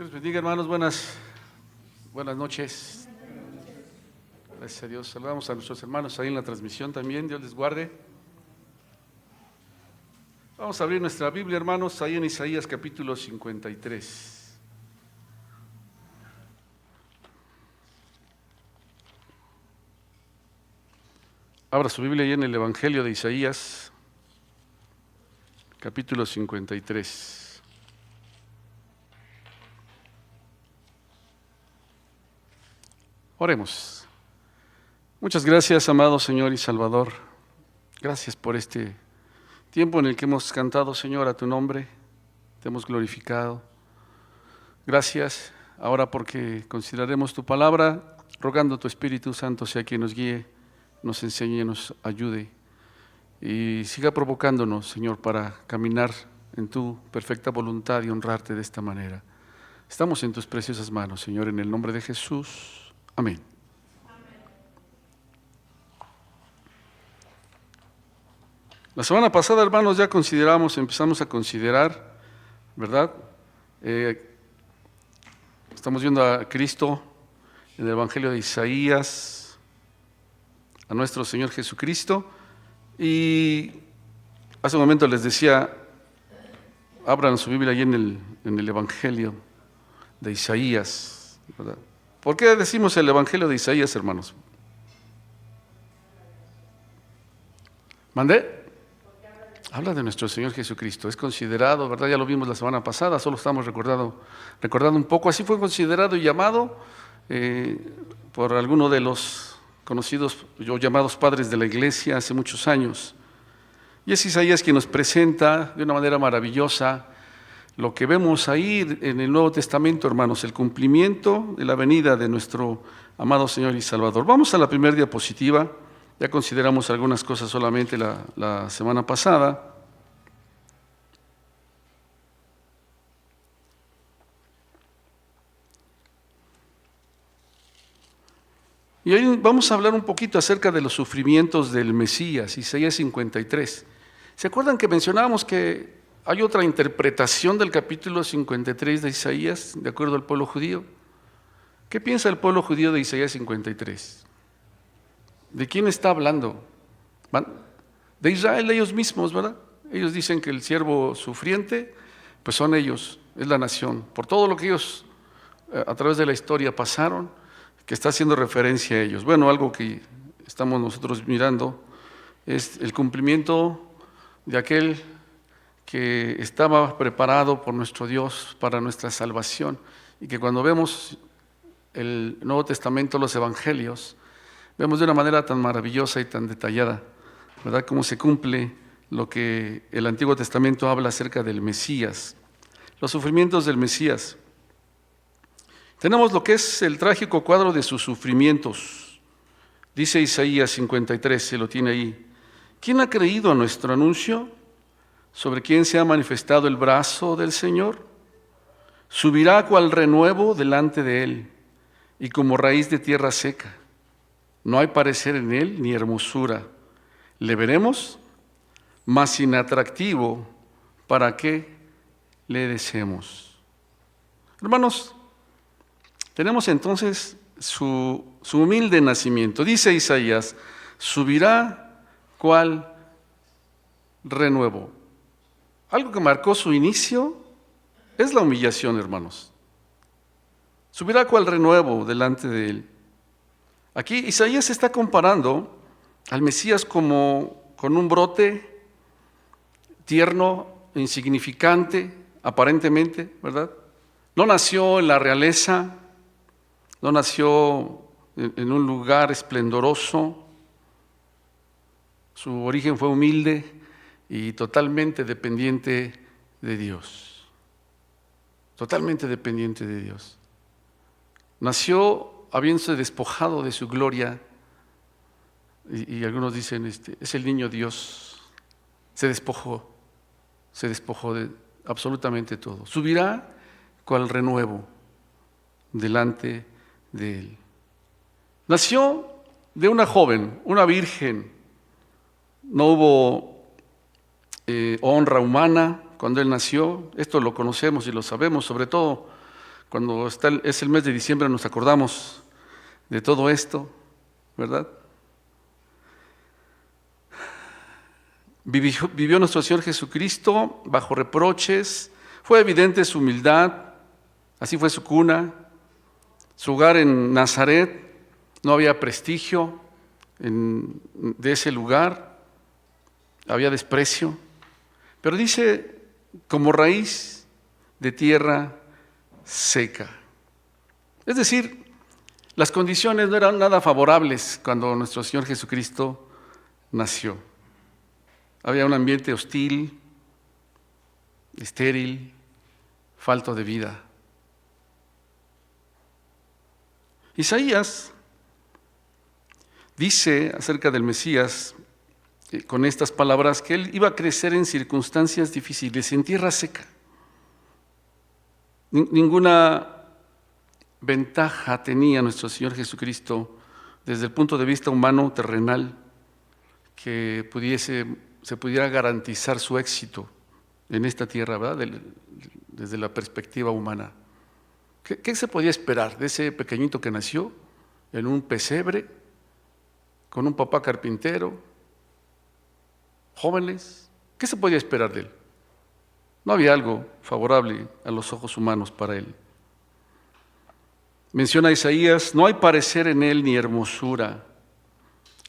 Dios les bendiga, hermanos. Buenas noches. Gracias a Dios. Saludamos a nuestros hermanos ahí en la transmisión también. Dios les guarde. Vamos a abrir nuestra Biblia, hermanos, ahí en Isaías capítulo 53. Abra su Biblia ahí en el Evangelio de Isaías, capítulo 53. Oremos. Muchas gracias, amado Señor y Salvador. Gracias por este tiempo en el que hemos cantado, Señor, a tu nombre. Te hemos glorificado. Gracias ahora porque consideraremos tu palabra, rogando tu Espíritu Santo sea quien nos guíe, nos enseñe, nos ayude y siga provocándonos, Señor, para caminar en tu perfecta voluntad y honrarte de esta manera. Estamos en tus preciosas manos, Señor, en el nombre de Jesús. Amén. La semana pasada, hermanos, ya empezamos a considerar, ¿verdad? Estamos viendo a Cristo en el Evangelio de Isaías, a nuestro Señor Jesucristo, y hace un momento les decía, abran su Biblia ahí en el Evangelio de Isaías, ¿verdad? ¿Por qué decimos el Evangelio de Isaías, hermanos? ¿Mandé? Habla de nuestro Señor Jesucristo. Es considerado, ¿verdad? Ya lo vimos la semana pasada, solo estamos recordando un poco. Así fue considerado y llamado por alguno de los conocidos o llamados padres de la iglesia hace muchos años. Y es Isaías quien nos presenta de una manera maravillosa lo que vemos ahí en el Nuevo Testamento, hermanos, el cumplimiento de la venida de nuestro amado Señor y Salvador. Vamos a la primera diapositiva. Ya consideramos algunas cosas solamente la semana pasada. Y hoy vamos a hablar un poquito acerca de los sufrimientos del Mesías, Isaías 53. ¿Se acuerdan que mencionábamos que hay otra interpretación del capítulo 53 de Isaías, de acuerdo al pueblo judío? ¿Qué piensa el pueblo judío de Isaías 53? ¿De quién está hablando? De Israel, ellos mismos, ¿verdad? Ellos dicen que el siervo sufriente, pues son ellos, es la nación. Por todo lo que ellos a través de la historia pasaron, que está haciendo referencia a ellos. Bueno, algo que estamos nosotros mirando es el cumplimiento de aquel que estaba preparado por nuestro Dios para nuestra salvación, y que cuando vemos el Nuevo Testamento, los Evangelios, vemos de una manera tan maravillosa y tan detallada, ¿verdad?, cómo se cumple lo que el Antiguo Testamento habla acerca del Mesías, los sufrimientos del Mesías. Tenemos lo que es el trágico cuadro de sus sufrimientos. Dice Isaías 53, se lo tiene ahí. ¿Quién ha creído a nuestro anuncio? ¿Sobre quién se ha manifestado el brazo del Señor? Subirá cual renuevo delante de él, y como raíz de tierra seca. No hay parecer en él ni hermosura. Le veremos, mas inatractivo, ¿para qué le deseemos? Hermanos, tenemos entonces su humilde nacimiento. Dice Isaías, subirá cual renuevo. Algo que marcó su inicio es la humillación, hermanos. Subirá cual renuevo delante de él. Aquí Isaías está comparando al Mesías como con un brote tierno, insignificante, aparentemente, ¿verdad? No nació en la realeza, no nació en un lugar esplendoroso. Su origen fue humilde y totalmente dependiente de Dios. Totalmente dependiente de Dios. Nació habiéndose despojado de su gloria, y algunos dicen, es el niño Dios. Se despojó de absolutamente todo. Subirá cual renuevo delante de él. Nació de una joven, una virgen. No hubo honra humana cuando él nació. Esto lo conocemos y lo sabemos, sobre todo Cuando es el mes de diciembre nos acordamos de todo esto, ¿verdad? Vivió nuestro Señor Jesucristo bajo reproches, fue evidente su humildad, así fue su cuna, su hogar en Nazaret, no había prestigio de ese lugar, había desprecio, pero dice, como raíz de tierra seca. Es decir, las condiciones no eran nada favorables cuando nuestro Señor Jesucristo nació. Había un ambiente hostil, estéril, falto de vida. Isaías dice acerca del Mesías con estas palabras que él iba a crecer en circunstancias difíciles, en tierra seca. Ninguna ventaja tenía nuestro Señor Jesucristo desde el punto de vista humano, terrenal, que se pudiera garantizar su éxito en esta tierra, ¿verdad? Desde la perspectiva humana. ¿Qué se podía esperar de ese pequeñito que nació en un pesebre, con un papá carpintero, jóvenes? ¿Qué se podía esperar de él? No había algo favorable a los ojos humanos para él. Menciona Isaías, no hay parecer en él ni hermosura.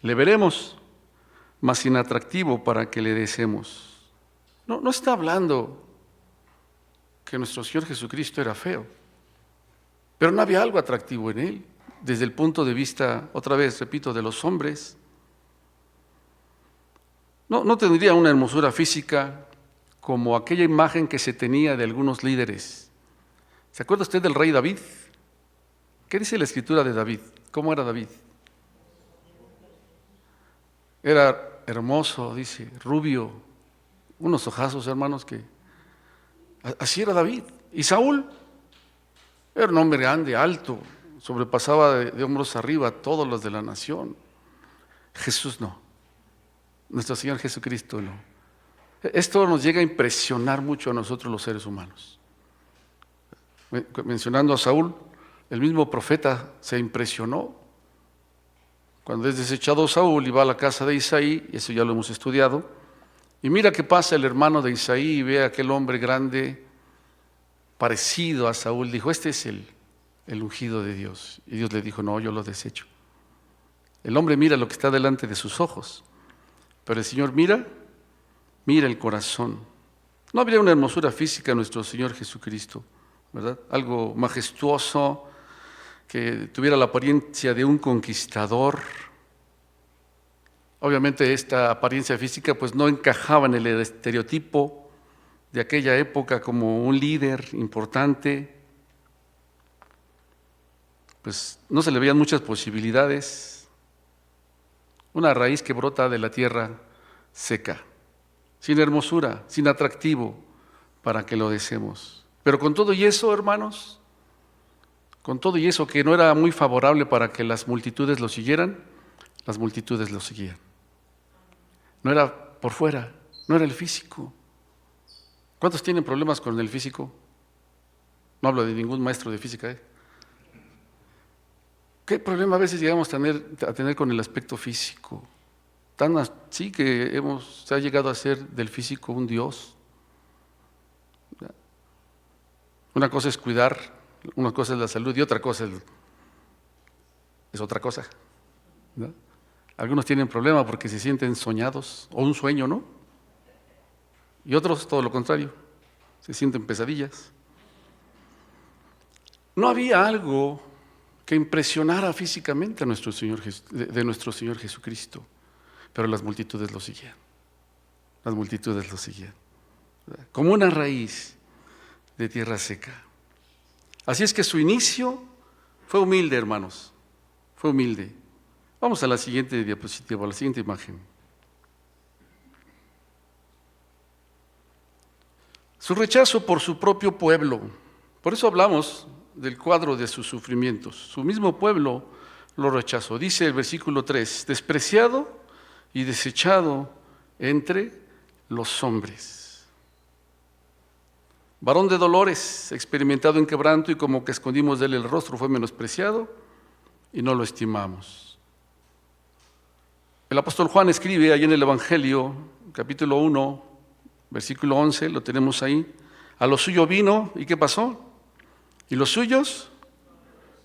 Le veremos, mas sin atractivo para que le deseemos. No está hablando que nuestro Señor Jesucristo era feo, pero no había algo atractivo en él, desde el punto de vista, otra vez, repito, de los hombres. No tendría una hermosura física como aquella imagen que se tenía de algunos líderes. ¿Se acuerda usted del rey David? ¿Qué dice la escritura de David? ¿Cómo era David? Era hermoso, dice, rubio, unos ojazos, hermanos, que así era David. Y Saúl era un hombre grande, alto, sobrepasaba de hombros arriba a todos los de la nación. Jesús no, nuestro Señor Jesucristo no. Esto nos llega a impresionar mucho a nosotros los seres humanos. Mencionando a Saúl, el mismo profeta se impresionó cuando es desechado Saúl y va a la casa de Isaí, y eso ya lo hemos estudiado, y mira qué pasa el hermano de Isaí y ve a aquel hombre grande parecido a Saúl, dijo, este es el ungido de Dios. Y Dios le dijo, no, yo lo desecho. El hombre mira lo que está delante de sus ojos, pero el Señor mira el corazón. No habría una hermosura física en nuestro Señor Jesucristo, ¿verdad? Algo majestuoso, que tuviera la apariencia de un conquistador. Obviamente esta apariencia física pues no encajaba en el estereotipo de aquella época como un líder importante. Pues no se le veían muchas posibilidades. Una raíz que brota de la tierra seca, sin hermosura, sin atractivo para que lo deseemos. Pero con todo y eso, hermanos, con todo y eso que no era muy favorable para que las multitudes lo siguieran, las multitudes lo seguían. No era por fuera, no era el físico. ¿Cuántos tienen problemas con el físico? No hablo de ningún maestro de física, ¿eh? ¿Qué problema a veces llegamos a tener con el aspecto físico? Tan así que se ha llegado a hacer del físico un dios. Una cosa es cuidar, una cosa es la salud y otra cosa es otra cosa, ¿no? Algunos tienen problema porque se sienten soñados o un sueño, ¿no? Y otros todo lo contrario, se sienten pesadillas. No había algo que impresionara físicamente a nuestro Señor, de nuestro Señor Jesucristo, pero las multitudes lo seguían. Las multitudes lo seguían, ¿verdad? Como una raíz de tierra seca. Así es que su inicio fue humilde, hermanos, fue humilde. Vamos a la siguiente diapositiva, a la siguiente imagen. Su rechazo por su propio pueblo. Por eso hablamos del cuadro de sus sufrimientos. Su mismo pueblo lo rechazó. Dice el versículo 3, despreciado y desechado entre los hombres. varón de dolores, experimentado en quebranto, y como que escondimos de él el rostro, fue menospreciado y no lo estimamos. El apóstol Juan escribe ahí en el Evangelio, capítulo 1, versículo 11, lo tenemos ahí. A lo suyo vino, ¿y qué pasó? Y los suyos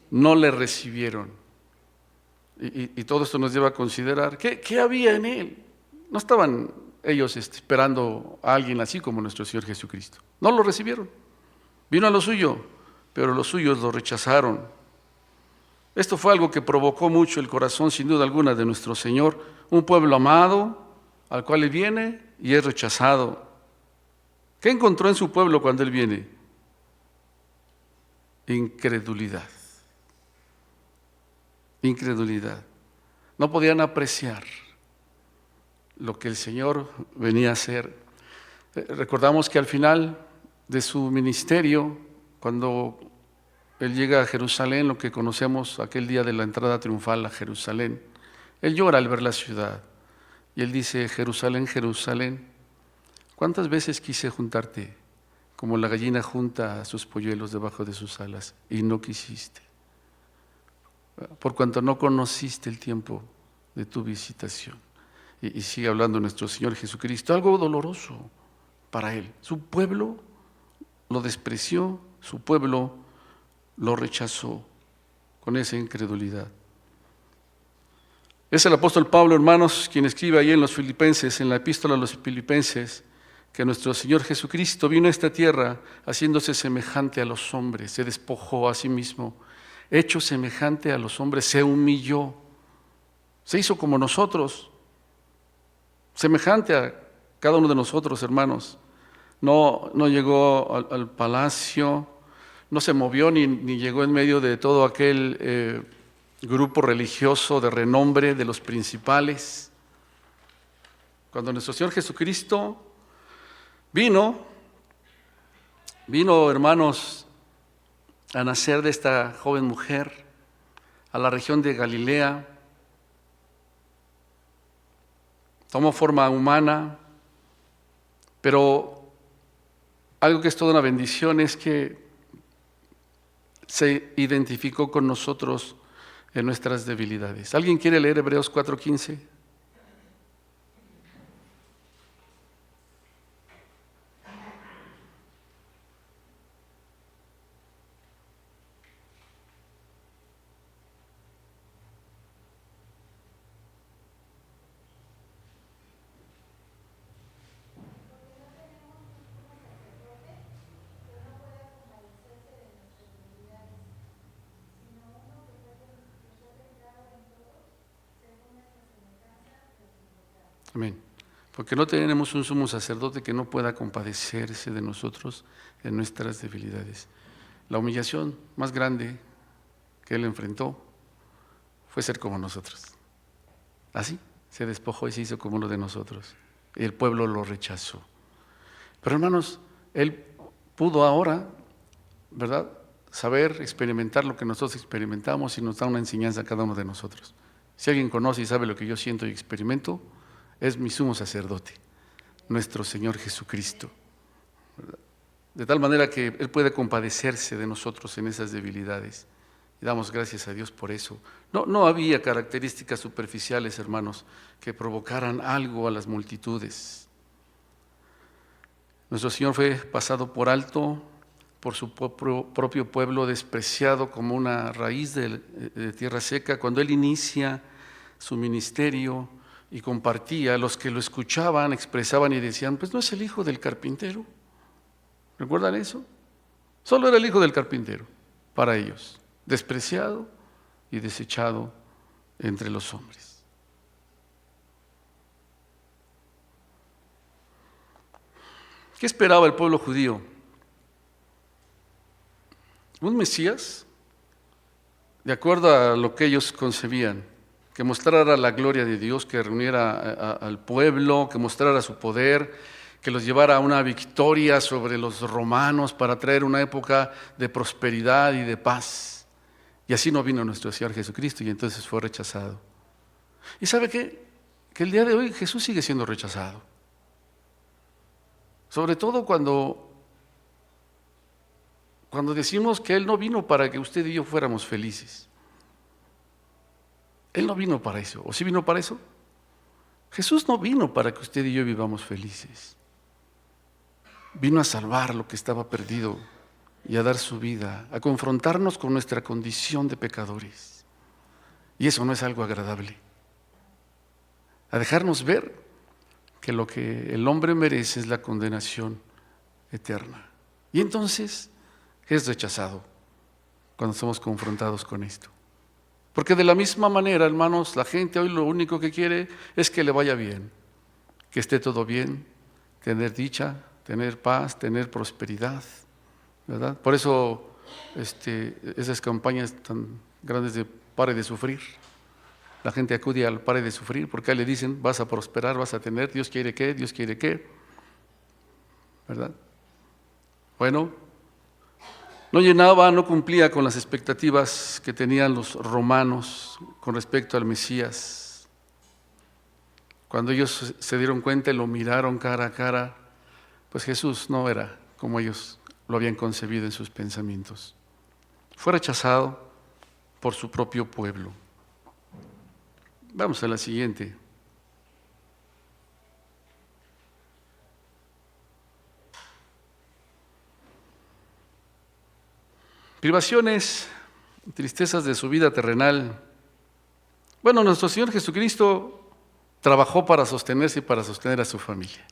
no le recibieron. Y todo esto nos lleva a considerar, ¿qué había en él? No estaban ellos esperando a alguien así como nuestro Señor Jesucristo. No lo recibieron. Vino a lo suyo, pero los suyos lo rechazaron. Esto fue algo que provocó mucho el corazón, sin duda alguna, de nuestro Señor. Un pueblo amado, al cual Él viene y es rechazado. ¿Qué encontró en su pueblo cuando Él viene? Incredulidad. Incredulidad. No podían apreciar lo que el Señor venía a hacer. Recordamos que al final de su ministerio, cuando Él llega a Jerusalén, lo que conocemos aquel día de la entrada triunfal a Jerusalén, Él llora al ver la ciudad y Él dice: Jerusalén, Jerusalén, ¿cuántas veces quise juntarte como la gallina junta a sus polluelos debajo de sus alas y no quisiste? Por cuanto no conociste el tiempo de tu visitación. Y sigue hablando nuestro Señor Jesucristo, algo doloroso para Él. Su pueblo lo despreció, su pueblo lo rechazó con esa incredulidad. Es el apóstol Pablo, hermanos, quien escribe ahí en los Filipenses, en la epístola a los Filipenses, que nuestro Señor Jesucristo vino a esta tierra haciéndose semejante a los hombres, se despojó a sí mismo, hecho semejante a los hombres, se humilló, se hizo como nosotros, semejante a cada uno de nosotros, hermanos. No llegó al palacio, no se movió ni llegó en medio de todo aquel grupo religioso de renombre de los principales. Cuando nuestro Señor Jesucristo vino, hermanos, a nacer de esta joven mujer a la región de Galilea, tomó forma humana, pero algo que es toda una bendición es que se identificó con nosotros en nuestras debilidades. ¿Alguien quiere leer Hebreos 4:15? Amén. Porque no tenemos un sumo sacerdote que no pueda compadecerse de nosotros en nuestras debilidades. La humillación más grande que Él enfrentó fue ser como nosotros. Así, se despojó y se hizo como uno de nosotros. Y el pueblo lo rechazó. Pero hermanos, Él pudo ahora, ¿verdad?, saber experimentar lo que nosotros experimentamos y nos da una enseñanza a cada uno de nosotros. Si alguien conoce y sabe lo que yo siento y experimento, es mi sumo sacerdote, nuestro Señor Jesucristo, ¿verdad? De tal manera que Él puede compadecerse de nosotros en esas debilidades. Y damos gracias a Dios por eso. No había características superficiales, hermanos, que provocaran algo a las multitudes. Nuestro Señor fue pasado por alto por su propio pueblo, despreciado como una raíz de tierra seca. Cuando Él inicia su ministerio y compartía, los que lo escuchaban expresaban y decían: pues no es el hijo del carpintero. ¿Recuerdan eso? Solo era el hijo del carpintero para ellos, despreciado y desechado entre los hombres. ¿Qué esperaba el pueblo judío? Un Mesías, de acuerdo a lo que ellos concebían, que mostrara la gloria de Dios, que reuniera al pueblo, que mostrara su poder, que los llevara a una victoria sobre los romanos para traer una época de prosperidad y de paz. Y así no vino nuestro Señor Jesucristo, y entonces fue rechazado. ¿Y sabe qué? Que el día de hoy Jesús sigue siendo rechazado. Sobre todo cuando cuando decimos que Él no vino para que usted y yo fuéramos felices. Él no vino para eso. ¿O sí vino para eso? Jesús no vino para que usted y yo vivamos felices. Vino a salvar lo que estaba perdido y a dar su vida, a confrontarnos con nuestra condición de pecadores. Y eso no es algo agradable. A dejarnos ver que lo que el hombre merece es la condenación eterna. Y entonces es rechazado cuando somos confrontados con esto. Porque de la misma manera, hermanos, la gente hoy lo único que quiere es que le vaya bien, que esté todo bien, tener dicha, tener paz, tener prosperidad, ¿verdad? Por eso esas campañas tan grandes de pare de sufrir. La gente acude al pare de sufrir porque ahí le dicen, vas a prosperar, vas a tener, Dios quiere qué, ¿verdad? Bueno, no cumplía con las expectativas que tenían los romanos con respecto al Mesías. Cuando ellos se dieron cuenta y lo miraron cara a cara, pues Jesús no era como ellos lo habían concebido en sus pensamientos. Fue rechazado por su propio pueblo. Vamos a la siguiente. Privaciones, tristezas de su vida terrenal. Bueno, nuestro Señor Jesucristo trabajó para sostenerse y para sostener a su familia.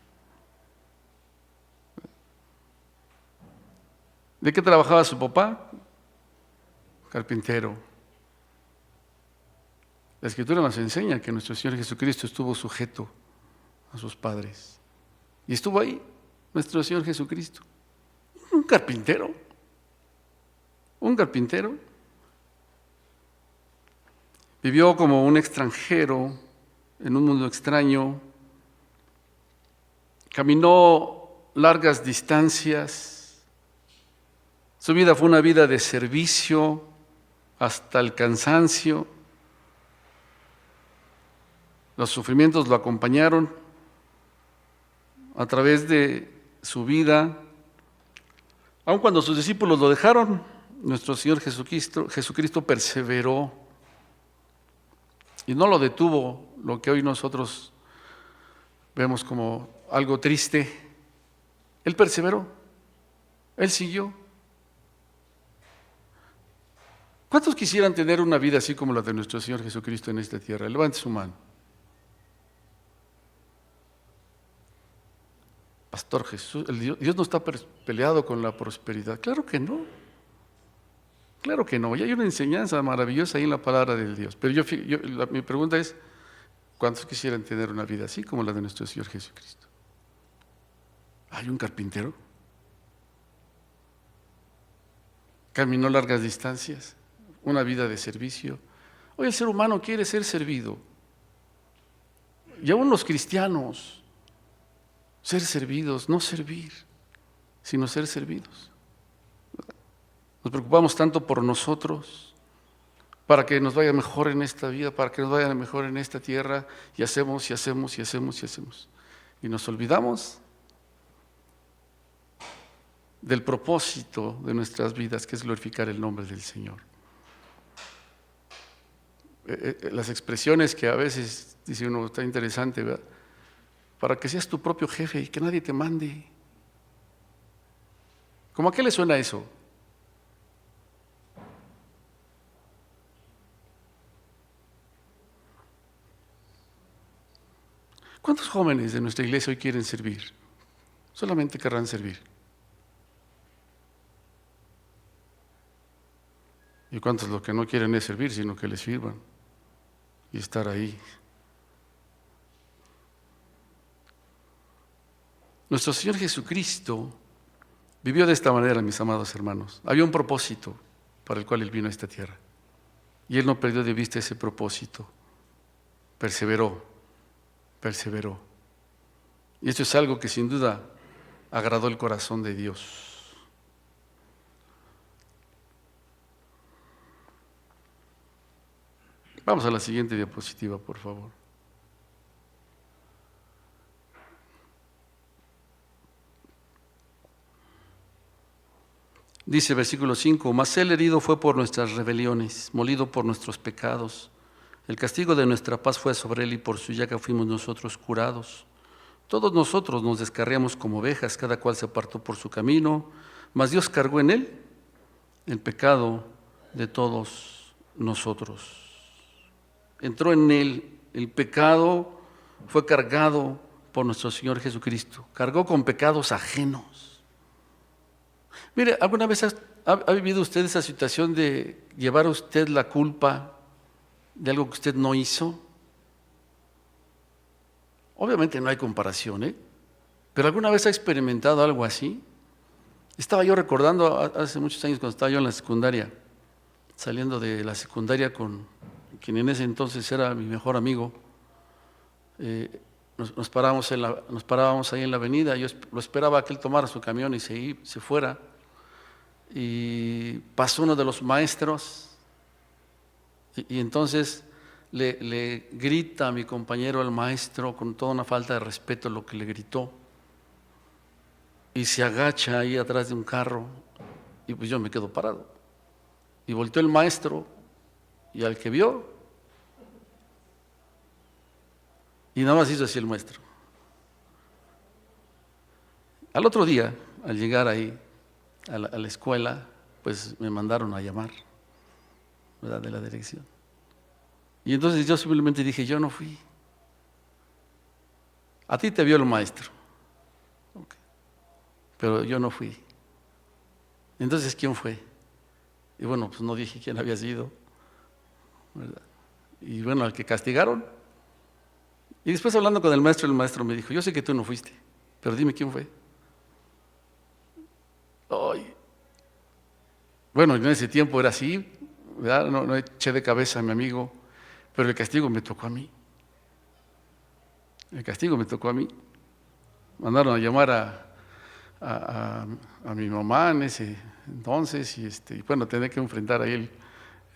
¿De qué trabajaba su papá? Carpintero. La Escritura nos enseña que nuestro Señor Jesucristo estuvo sujeto a sus padres. Y estuvo ahí nuestro Señor Jesucristo. Un carpintero. Vivió como un extranjero en un mundo extraño. Caminó largas distancias. Su vida fue una vida de servicio hasta el cansancio. Los sufrimientos lo acompañaron a través de su vida. Aun cuando sus discípulos lo dejaron, nuestro Señor Jesucristo perseveró y no lo detuvo, lo que hoy nosotros vemos como algo triste. Él perseveró, Él siguió. ¿Cuántos quisieran tener una vida así como la de nuestro Señor Jesucristo en esta tierra? Levante su mano. Pastor Jesús, Dios no está peleado con la prosperidad. Claro que no. Claro que no. Y hay una enseñanza maravillosa ahí en la palabra de Dios. Pero mi pregunta es, ¿cuántos quisieran tener una vida así como la de nuestro Señor Jesucristo? Hay un carpintero. Caminó largas distancias, una vida de servicio. Hoy el ser humano quiere ser servido. Y aún los cristianos, ser servidos, no servir, sino ser servidos. Nos preocupamos tanto por nosotros, para que nos vaya mejor en esta vida, para que nos vaya mejor en esta tierra, y hacemos. Y nos olvidamos del propósito de nuestras vidas, que es glorificar el nombre del Señor. Las expresiones que a veces dice uno, está interesante, ¿verdad? Para que seas tu propio jefe y que nadie te mande. ¿Cómo a qué le suena eso? ¿Cuántos jóvenes de nuestra iglesia hoy quieren servir? Solamente querrán servir. ¿Y cuántos lo que no quieren es servir, sino que les sirvan y estar ahí? Nuestro Señor Jesucristo vivió de esta manera, mis amados hermanos. Había un propósito para el cual Él vino a esta tierra. Y Él no perdió de vista ese propósito. Perseveró. Y esto es algo que sin duda agradó el corazón de Dios. Vamos a la siguiente diapositiva, por favor. Dice versículo 5, mas Él herido fue por nuestras rebeliones, molido por nuestros pecados. El castigo de nuestra paz fue sobre Él y por su llaga fuimos nosotros curados. Todos nosotros nos descarriamos como ovejas, cada cual se apartó por su camino, mas Dios cargó en Él el pecado de todos nosotros. Entró en Él el pecado, fue cargado por nuestro Señor Jesucristo. Cargó con pecados ajenos. Mire, ¿alguna vez ha vivido usted esa situación de llevar a usted la culpa de algo que usted no hizo? Obviamente no hay comparación, ¿eh? Pero ¿alguna vez ha experimentado algo así? Estaba yo recordando hace muchos años cuando estaba yo en la secundaria, saliendo de la secundaria con quien en ese entonces era mi mejor amigo. Nos parábamos ahí en la avenida, yo lo esperaba que él tomara su camión y se fuera. Y pasó uno de los maestros y entonces le grita a mi compañero el maestro con toda una falta de respeto lo que le gritó y se agacha ahí atrás de un carro y pues yo me quedo parado y volteó el maestro y al que vio y nada más hizo así el maestro. Al otro día, al llegar ahí a la escuela, pues me mandaron a llamar, ¿verdad?, de la dirección. Y entonces yo simplemente dije, yo no fui. A ti te vio el maestro, okay, pero yo no fui. Entonces, ¿quién fue? Y bueno, pues no dije quién había sido, ¿verdad? Y bueno, al que castigaron. Y después hablando con el maestro me dijo, yo sé que tú no fuiste, pero dime quién fue. Ay. Bueno, en ese tiempo era así, ¿verdad? No eché de cabeza a mi amigo, pero el castigo me tocó a mí. El castigo me tocó a mí. Mandaron a llamar a mi mamá en ese entonces y bueno, tenía que enfrentar ahí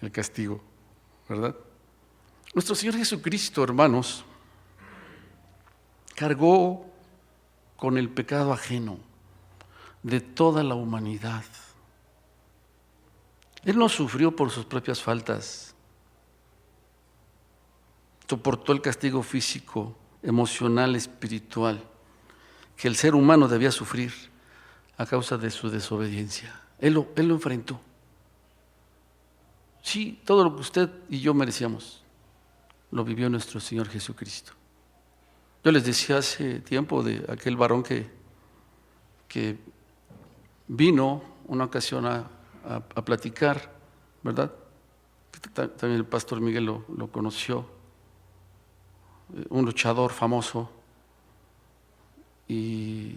el castigo, ¿verdad? Nuestro Señor Jesucristo, hermanos, cargó con el pecado ajeno de toda la humanidad. Él no sufrió por sus propias faltas, soportó el castigo físico, emocional, espiritual, que el ser humano debía sufrir a causa de su desobediencia. Él lo enfrentó. Sí, todo lo que usted y yo merecíamos, lo vivió nuestro Señor Jesucristo. Yo les decía hace tiempo de aquel varón que vino una ocasión a platicar, ¿verdad? También el pastor Miguel lo conoció, un luchador famoso, y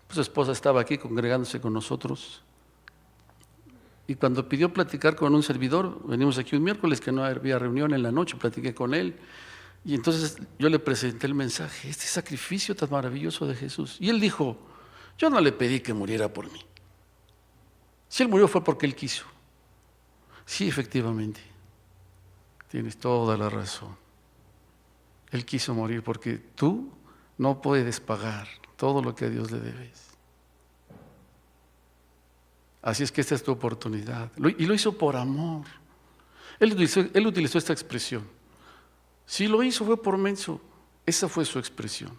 pues su esposa estaba aquí congregándose con nosotros. Y cuando pidió platicar con un servidor, venimos aquí un miércoles que no había reunión en la noche, platiqué con él. Y entonces yo le presenté el mensaje, este sacrificio tan maravilloso de Jesús. Y él dijo, yo no le pedí que muriera por mí. Si él murió fue porque él quiso. Sí, efectivamente, tienes toda la razón. Él quiso morir porque tú no puedes pagar todo lo que a Dios le debes. Así es que esta es tu oportunidad. Y lo hizo por amor. Él utilizó esta expresión. Si lo hizo fue por menso. Esa fue su expresión.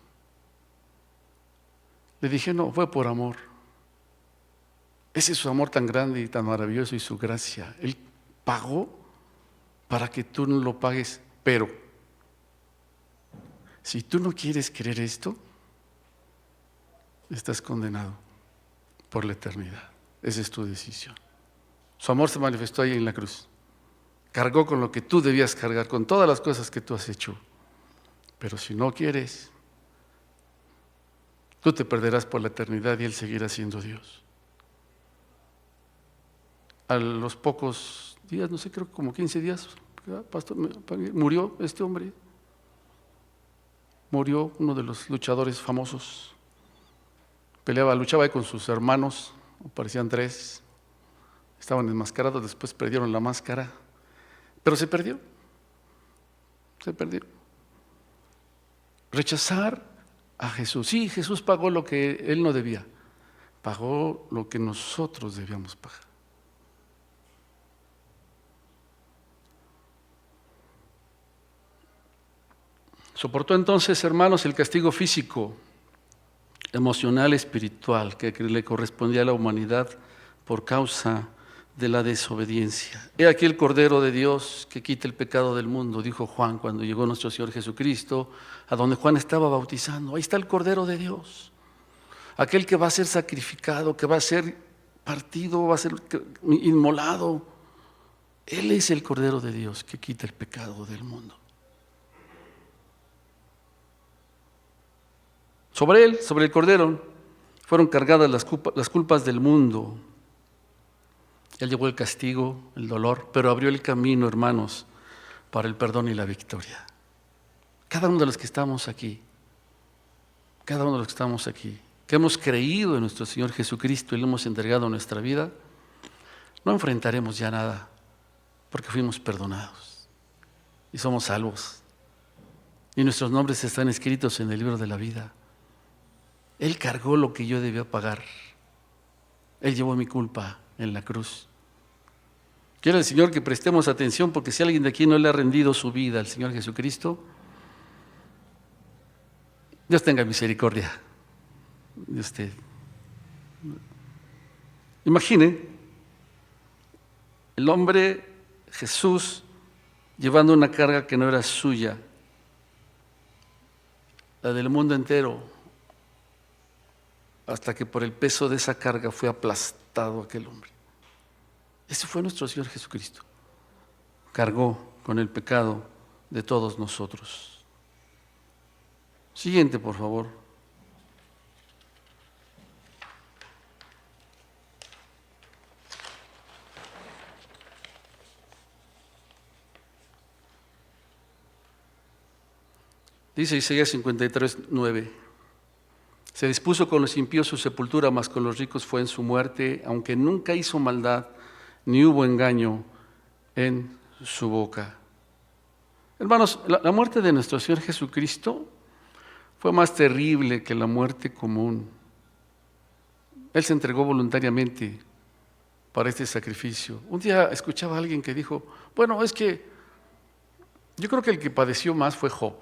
Le dije, no, fue por amor. Ese es su amor tan grande y tan maravilloso y su gracia. Él pagó para que tú no lo pagues. Pero, si tú no quieres creer esto, estás condenado por la eternidad. Esa es tu decisión. Su amor se manifestó ahí en la cruz. Cargó con lo que tú debías cargar, con todas las cosas que tú has hecho. Pero si no quieres, tú te perderás por la eternidad y Él seguirá siendo Dios. A los pocos días, no sé, creo que como 15 días, pastor, murió este hombre. Murió uno de los luchadores famosos. Luchaba ahí con sus hermanos, parecían 3. Estaban enmascarados, después perdieron la máscara. Pero se perdió. Rechazar a Jesús. Sí, Jesús pagó lo que Él no debía. pagó lo que nosotros debíamos pagar. Soportó entonces, hermanos, el castigo físico, emocional, espiritual que le correspondía a la humanidad por causa de la desobediencia. He aquí el Cordero de Dios que quita el pecado del mundo, dijo Juan cuando llegó nuestro Señor Jesucristo, a donde Juan estaba bautizando. Ahí está el Cordero de Dios, aquel que va a ser sacrificado, que va a ser partido, va a ser inmolado. Él es el Cordero de Dios que quita el pecado del mundo. Sobre él, sobre el Cordero, fueron cargadas las culpas del mundo. Él llevó el castigo, el dolor, pero abrió el camino, hermanos, para el perdón y la victoria. Cada uno de los que estamos aquí, que hemos creído en nuestro Señor Jesucristo y le hemos entregado nuestra vida, no enfrentaremos ya nada, porque fuimos perdonados y somos salvos. Y nuestros nombres están escritos en el libro de la vida. Él cargó lo que yo debía pagar. Él llevó mi culpa en la cruz. Quiere el Señor que prestemos atención, porque si alguien de aquí no le ha rendido su vida al Señor Jesucristo, Dios tenga misericordia de usted. Imagine el hombre Jesús llevando una carga que no era suya, la del mundo entero, hasta que por el peso de esa carga fue aplastado aquel hombre. Ese fue nuestro Señor Jesucristo. Cargó con el pecado de todos nosotros. Siguiente, por favor. Dice Isaías 53:9. Se dispuso con los impíos su sepultura, mas con los ricos fue en su muerte, aunque nunca hizo maldad, ni hubo engaño en su boca. Hermanos, la muerte de nuestro Señor Jesucristo fue más terrible que la muerte común. Él se entregó voluntariamente para este sacrificio. Un día escuchaba a alguien que dijo, bueno, es que yo creo que el que padeció más fue Job.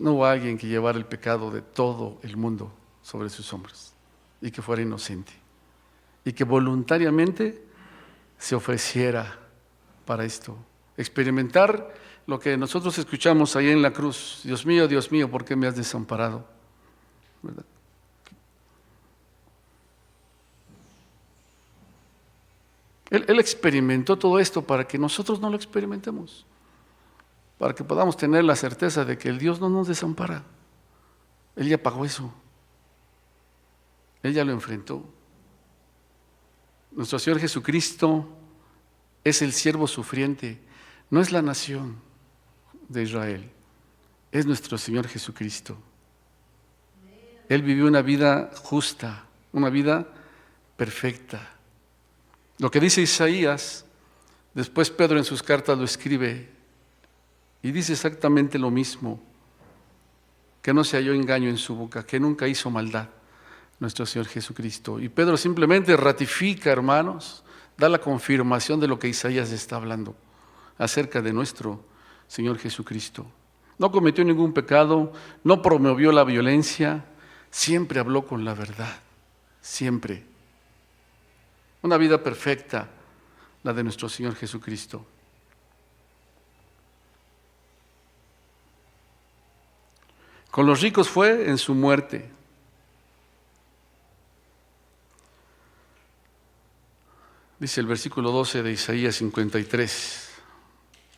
No hubo alguien que llevara el pecado de todo el mundo sobre sus hombros y que fuera inocente y que voluntariamente se ofreciera para esto, experimentar lo que nosotros escuchamos ahí en la cruz. Dios mío, ¿por qué me has desamparado? ¿Verdad? Él experimentó todo esto para que nosotros no lo experimentemos, para que podamos tener la certeza de que el Dios no nos desampara. Él ya pagó eso. Él ya lo enfrentó. Nuestro Señor Jesucristo es el siervo sufriente, no es la nación de Israel, es nuestro Señor Jesucristo. Él vivió una vida justa, una vida perfecta. Lo que dice Isaías, después Pedro en sus cartas lo escribe, y dice exactamente lo mismo, que no se halló engaño en su boca, que nunca hizo maldad nuestro Señor Jesucristo. Y Pedro simplemente ratifica, hermanos, da la confirmación de lo que Isaías está hablando acerca de nuestro Señor Jesucristo. No cometió ningún pecado, no promovió la violencia, siempre habló con la verdad, siempre. Una vida perfecta, la de nuestro Señor Jesucristo. Con los ricos fue en su muerte. Dice el versículo 12 de Isaías 53.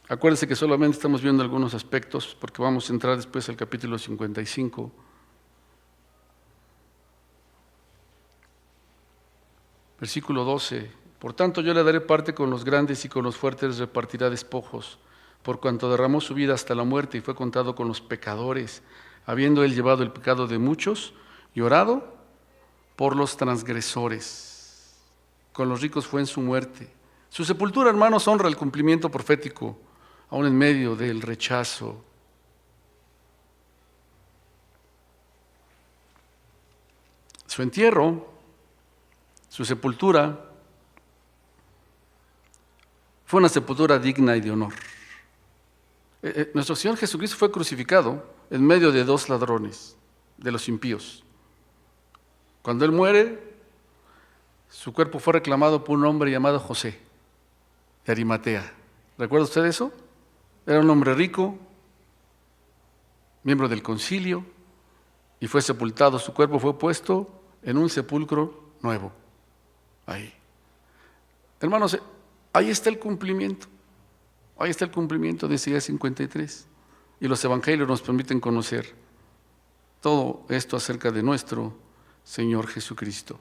Acuérdense que solamente estamos viendo algunos aspectos porque vamos a entrar después al capítulo 55. Versículo 12. Por tanto yo le daré parte con los grandes y con los fuertes repartirá despojos, por cuanto derramó su vida hasta la muerte y fue contado con los pecadores, habiendo él llevado el pecado de muchos y orado por los transgresores. Con los ricos fue en su muerte. Su sepultura, hermanos, honra el cumplimiento profético, aún en medio del rechazo Su entierro, su sepultura, fue una sepultura digna y de honor. Nuestro Señor Jesucristo fue crucificado en medio de 2 ladrones, de los impíos. Cuando Él muere, su cuerpo fue reclamado por un hombre llamado José, de Arimatea. ¿Recuerda usted eso? Era un hombre rico, miembro del concilio, y fue sepultado. Su cuerpo fue puesto en un sepulcro nuevo. Ahí. Hermanos, ahí está el cumplimiento. Ahí está el cumplimiento de Isaías 53. Y los evangelios nos permiten conocer todo esto acerca de nuestro Señor Jesucristo.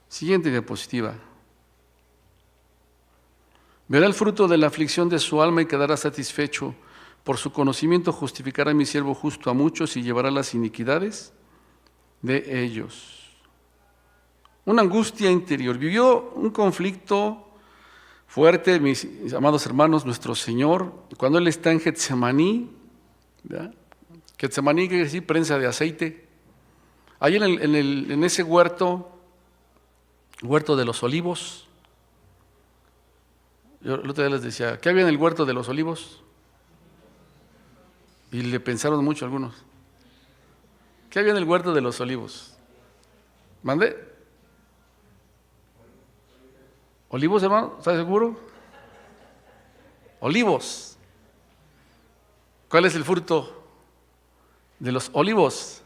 Siguiente diapositiva. Verá el fruto de la aflicción de su alma y quedará satisfecho. Por su conocimiento justificará a mi siervo justo a muchos y llevará las iniquidades de ellos. Una angustia interior. Vivió un conflicto fuerte, mis amados hermanos, nuestro Señor, cuando Él está en Getsemaní. ¿Verdad? Getsemaní quiere decir prensa de aceite. Ahí en ese huerto de los olivos. Yo el otro día les decía, ¿qué había en el huerto de los olivos? Y le pensaron mucho algunos. ¿Qué había en el huerto de los olivos? ¿Mandé? ¿Olivos, hermano? ¿Estás seguro? Olivos. ¿Cuál es el fruto de los olivos?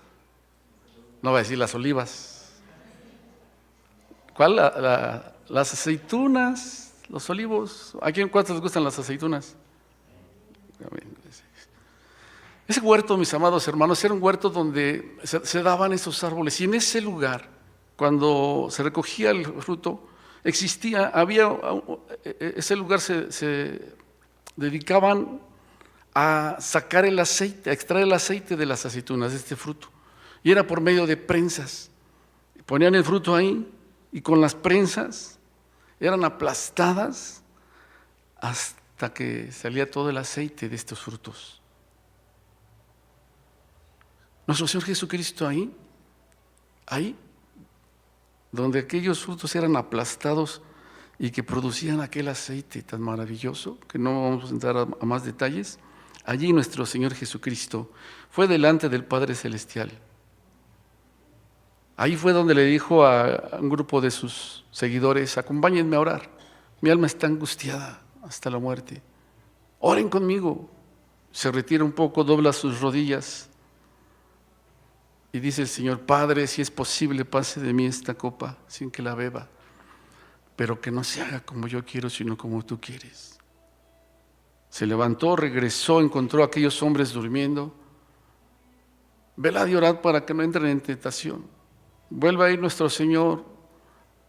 No voy a decir las olivas. ¿Cuál? Las aceitunas, los olivos. ¿A quién cuántos les gustan las aceitunas? Ese huerto, mis amados hermanos, era un huerto donde se daban esos árboles. Y en ese lugar, cuando se recogía el fruto, ese lugar se dedicaban a sacar el aceite, a extraer el aceite de las aceitunas, de este fruto. Y era por medio de prensas. Ponían el fruto ahí y con las prensas eran aplastadas hasta que salía todo el aceite de estos frutos. Nuestro Señor Jesucristo ahí, donde aquellos frutos eran aplastados y que producían aquel aceite tan maravilloso, que no vamos a entrar a más detalles, allí nuestro Señor Jesucristo fue delante del Padre Celestial. Ahí fue donde le dijo a un grupo de sus seguidores, acompáñenme a orar, mi alma está angustiada hasta la muerte, oren conmigo. Se retira un poco, dobla sus rodillas y dice el Señor, Padre, si es posible, pase de mí esta copa sin que la beba, pero que no se haga como yo quiero, sino como tú quieres. Se levantó, regresó, encontró a aquellos hombres durmiendo. Velad y orad para que no entren en tentación. Vuelve a ir nuestro Señor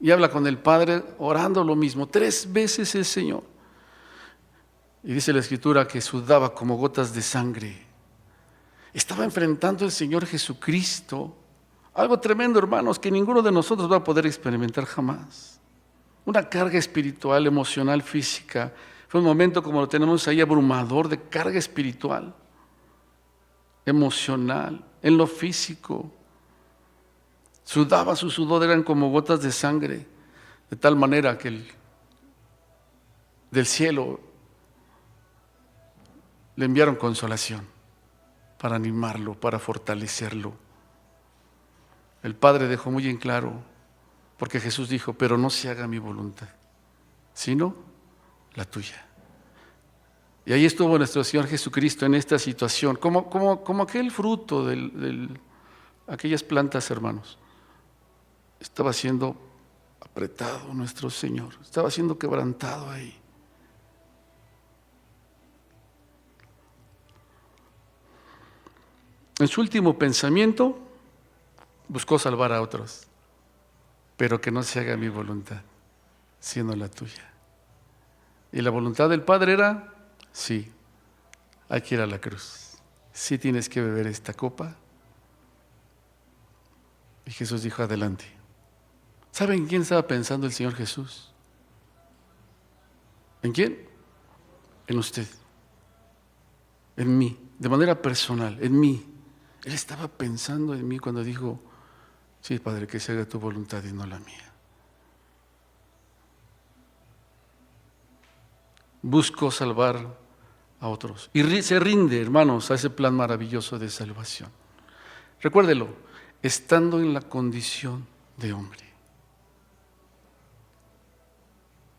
y habla con el Padre orando lo mismo, 3 veces el Señor. Y dice la Escritura que sudaba como gotas de sangre. Estaba enfrentando el Señor Jesucristo algo tremendo, hermanos, que ninguno de nosotros va a poder experimentar jamás. Una carga espiritual, emocional, física. Fue un momento, como lo tenemos ahí, abrumador, de carga espiritual, emocional, en lo físico. Sudaba, su sudor eran como gotas de sangre, de tal manera que del cielo le enviaron consolación para animarlo, para fortalecerlo. El Padre dejó muy en claro, porque Jesús dijo, pero no se haga mi voluntad, sino la tuya. Y ahí estuvo nuestro Señor Jesucristo en esta situación, como aquel fruto de aquellas plantas, hermanos. Estaba siendo apretado nuestro Señor, estaba siendo quebrantado ahí. En su último pensamiento, buscó salvar a otros, pero que no se haga mi voluntad, sino la tuya. Y la voluntad del Padre era, sí, hay que ir a la cruz, sí tienes que beber esta copa. Y Jesús dijo, adelante. ¿Saben quién estaba pensando el Señor Jesús? ¿En quién? En usted, en mí, de manera personal, en mí. Él estaba pensando en mí cuando dijo, sí, Padre, que se haga tu voluntad y no la mía. Busco salvar a otros. Y se rinde, hermanos, a ese plan maravilloso de salvación. Recuérdelo, estando en la condición de hombre.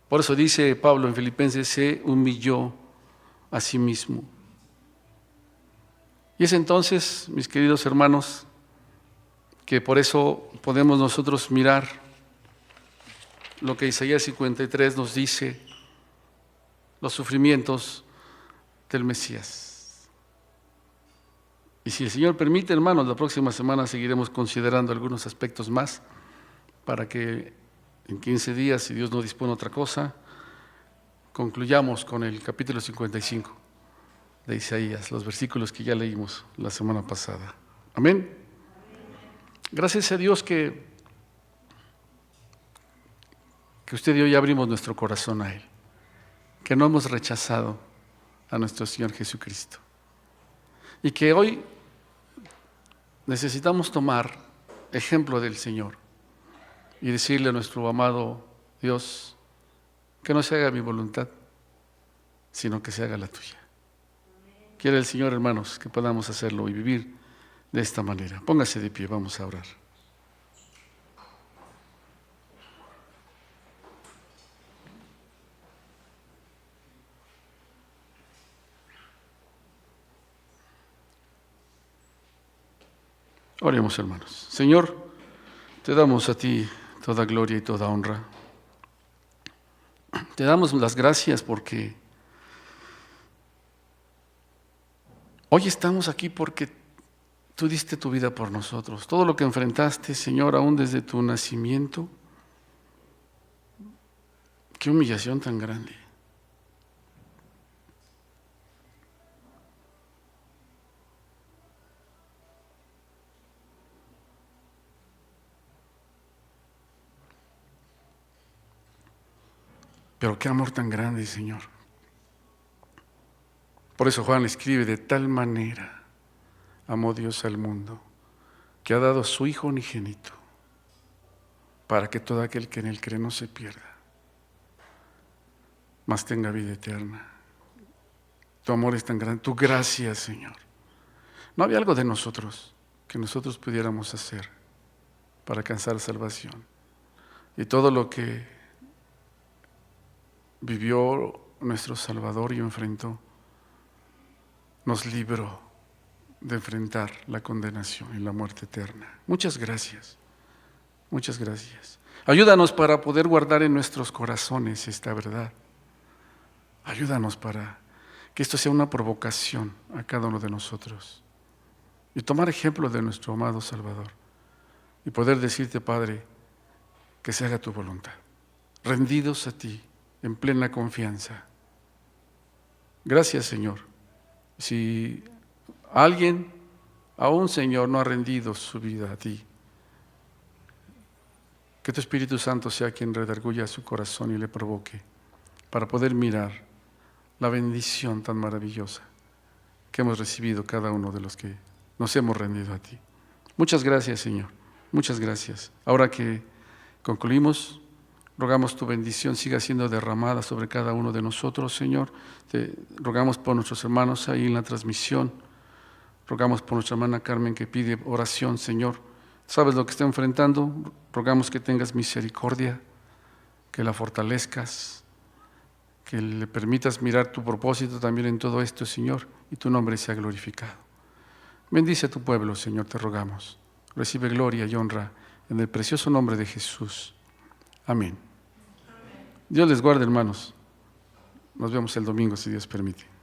Por eso dice Pablo en Filipenses, se humilló a sí mismo. Y es entonces, mis queridos hermanos, que por eso podemos nosotros mirar lo que Isaías 53 nos dice, los sufrimientos del Mesías. Y si el Señor permite, hermanos, la próxima semana seguiremos considerando algunos aspectos más para que en 15 días, si Dios no dispone otra cosa, concluyamos con el capítulo 55 de Isaías, los versículos que ya leímos la semana pasada. Amén. Gracias a Dios que usted y yo ya abrimos nuestro corazón a Él, que no hemos rechazado a nuestro Señor Jesucristo y que hoy necesitamos tomar ejemplo del Señor y decirle a nuestro amado Dios que no se haga mi voluntad, sino que se haga la tuya. Quiere el Señor, hermanos, que podamos hacerlo y vivir de esta manera. Póngase de pie, vamos a orar. Oremos, hermanos. Señor, te damos a ti toda gloria y toda honra. Te damos las gracias porque hoy estamos aquí porque tú diste tu vida por nosotros. Todo lo que enfrentaste, Señor, aún desde tu nacimiento. Qué humillación tan grande. Pero qué amor tan grande, Señor. Por eso Juan escribe, de tal manera amó Dios al mundo, que ha dado a su Hijo unigénito, para que todo aquel que en Él cree no se pierda, mas tenga vida eterna. Tu amor es tan grande, tu gracia, Señor. No había algo de nosotros que nosotros pudiéramos hacer para alcanzar salvación. Y todo lo que vivió nuestro Salvador y enfrentó, nos libró de enfrentar la condenación y la muerte eterna. Muchas gracias, muchas gracias. Ayúdanos para poder guardar en nuestros corazones esta verdad. Ayúdanos para que esto sea una provocación a cada uno de nosotros y tomar ejemplo de nuestro amado Salvador y poder decirte, Padre, que se haga tu voluntad, rendidos a ti, en plena confianza. Gracias, Señor. Si alguien, aún, Señor, no ha rendido su vida a ti, que tu Espíritu Santo sea quien redarguya su corazón y le provoque para poder mirar la bendición tan maravillosa que hemos recibido cada uno de los que nos hemos rendido a ti. Muchas gracias, Señor. Muchas gracias. Ahora que concluimos, rogamos tu bendición siga siendo derramada sobre cada uno de nosotros, Señor. Te rogamos por nuestros hermanos ahí en la transmisión. Rogamos por nuestra hermana Carmen que pide oración, Señor. Sabes lo que está enfrentando. Rogamos que tengas misericordia, que la fortalezcas, que le permitas mirar tu propósito también en todo esto, Señor, y tu nombre sea glorificado. Bendice a tu pueblo, Señor, te rogamos. Recibe gloria y honra en el precioso nombre de Jesús. Amén. Dios les guarde, hermanos. Nos vemos el domingo, si Dios permite.